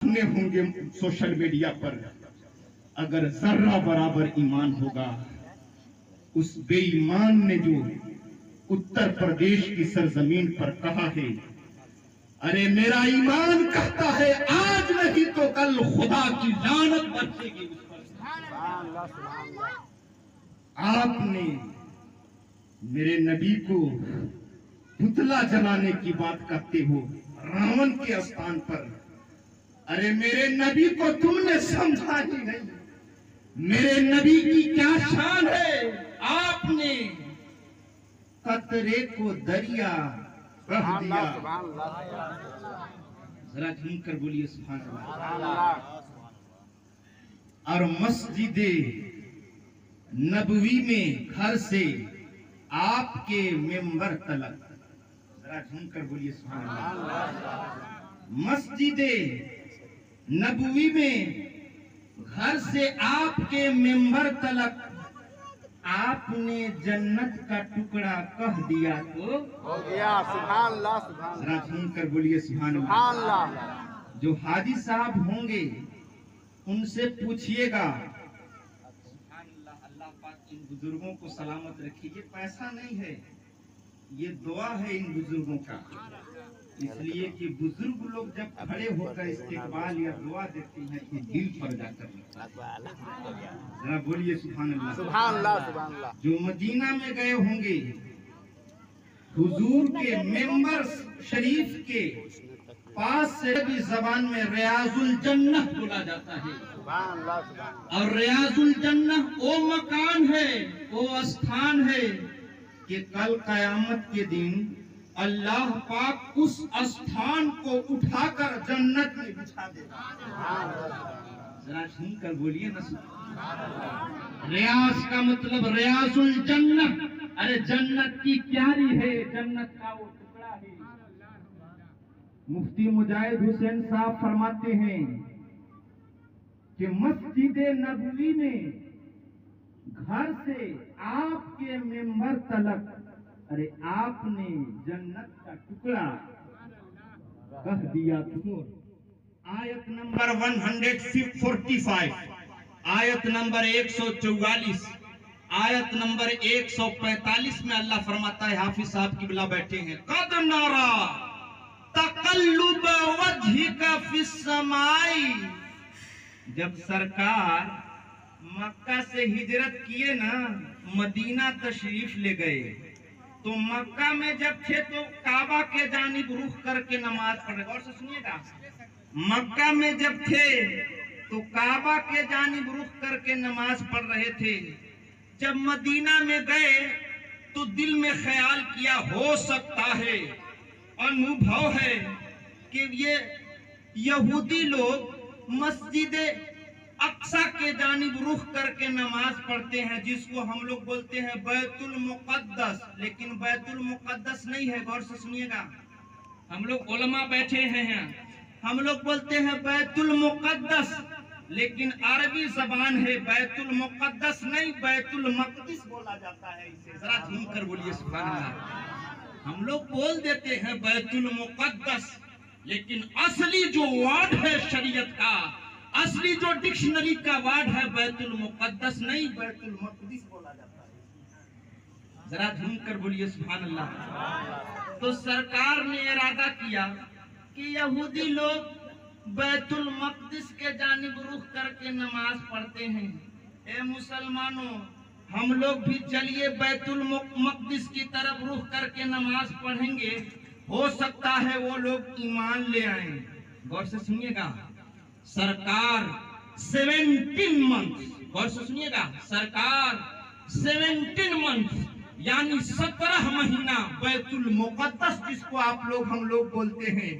सुने होंगे social media पर, अगर जर्रा बराबर ईमान होगा, उस बेईमान ने जो उत्तर प्रदेश की सरजमीन पर कहा है, अरे मेरा ईमान कहता है आज नहीं तो कल खुदा की लानत बरसेगी उस पर। आपने मेरे नबी को पुतला जलाने की बात करते हो रावण के स्थान पर। अरे मेरे नबी को तुमने समझा ही नहीं, मेरे नबी की क्या शान है। आपने कतरे को दरिया कह दिया। जरा झूम कर बोलिए सुभान अल्लाह। और मस्जिदे नबवी में घर से आपके मेंबर तलक, जरा झूम कर बोलिए सुभान अल्लाह। मस्जिदे नबवी में घर से आपके मेंबर तलक आपने जन्नत का टुकड़ा कह दिया तो हो गया। सुभान अल्लाह, सुभान जरा झूम कर बोलिए सुभान अल्लाह। जो हाजी साहब होंगे उनसे पूछिएगा, अल्लाह पाक इन बुजुर्गों को सलामत रखिए। ये पैसा नहीं है, ये दुआ है इन बुजुर्गों का, इसलिए कि बुजुर्ग लोग जब खड़े होकर इस्तिकबाल या दुआ देते हैं तो दिल पर जाकर जरा बोलिए सुभान अल्लाह, सुभान अल्लाह, सुभान अल्लाह। जो मदीना में गए होंगे, हुजूर के मेंबर शरीफ के पास से भी जबान में रियाजुल जन्नह बोला जाता है। सुभान अल्लाह, सुभान। और रियाजुल जन्नह वो मकान है, वो स्थान है कि कल कयामत के दिन अल्लाह पाक उस स्थान को उठाकर जन्नत में बिछा देगा। जरा सुन कर बोलिए ना। रियाज का मतलब रियाजुल जन्नत, अरे जन्नत की क्यारी है, जन्नत का वो टुकड़ा है। मुफ्ती मुजाहिद हुसैन साहब फरमाते हैं कि मस्जिद नबवी में घर से आपके मेंबर तलक, अरे आपने जन्नत का टुकड़ा कह दिया तो। आयत नंबर 145, आयत नंबर 144, आयत नंबर 145 में अल्लाह फरमाता है, हाफिज साहब की बिला बैठे हैं, कद नारा तकल्लुब वजहिका फिस समाई। जब सरकार मक्का से हिजरत किए ना, मदीना तशरीफ ले गए, तो मक्का में जब थे तो काबा के जानिब रुख करके नमाज पढ़ रहे। और से सुनिएगा, मक्का में जब थे तो काबा के जानिब रुख करके नमाज पढ़ रहे थे। जब मदीना में गए तो दिल में ख्याल किया, हो सकता है, अनुभव है कि ये यहूदी लोग मस्जिद अक्सा के जानिब रुख करके नमाज पढ़ते हैं, जिसको हम लोग बोलते हैं बैतुल मुक़द्दस, लेकिन बैतुल मुक़द्दस नहीं है। गौर से सुनिएगा, हम लोग उलमा बैठे हैं, हम लोग बोलते हैं बैतुल मुक़द्दस, लेकिन अरबी जबान है बैतुल मुक़द्दस नहीं, बैतुल मक़दिस बोला जाता है इसे। जरा झूम कर बोलिए सुभान अल्लाह। हम लोग बोल देते हैं बैतुल मुक़द्दस, लेकिन असली जो वर्ड है शरीयत का, असली जो डिक्शनरी का वर्ड है बैतुल मुक़द्दस नहीं, बैतुल मक़दिस बोला जाता है। जरा झूम कर बोलिए सुभान अल्लाह। तो सरकार ने इरादा किया कि यहूदी लोग बैतुल मक़दिस के जानिब रुख करके नमाज पढ़ते हैं, ए मुसलमानों हम लोग भी चलिए बैतुल मक़दिस की तरफ रुख करके नमाज पढ़ेंगे, हो सकता है वो लोग ईमान ले आए। गौर से सुनिएगा, सरकार 17 मंथ, गौर से सुनिएगा, सरकार 17 मंथ यानी 17 महीना बैतुल मुक़द्दस, जिसको आप लोग हम लोग बोलते हैं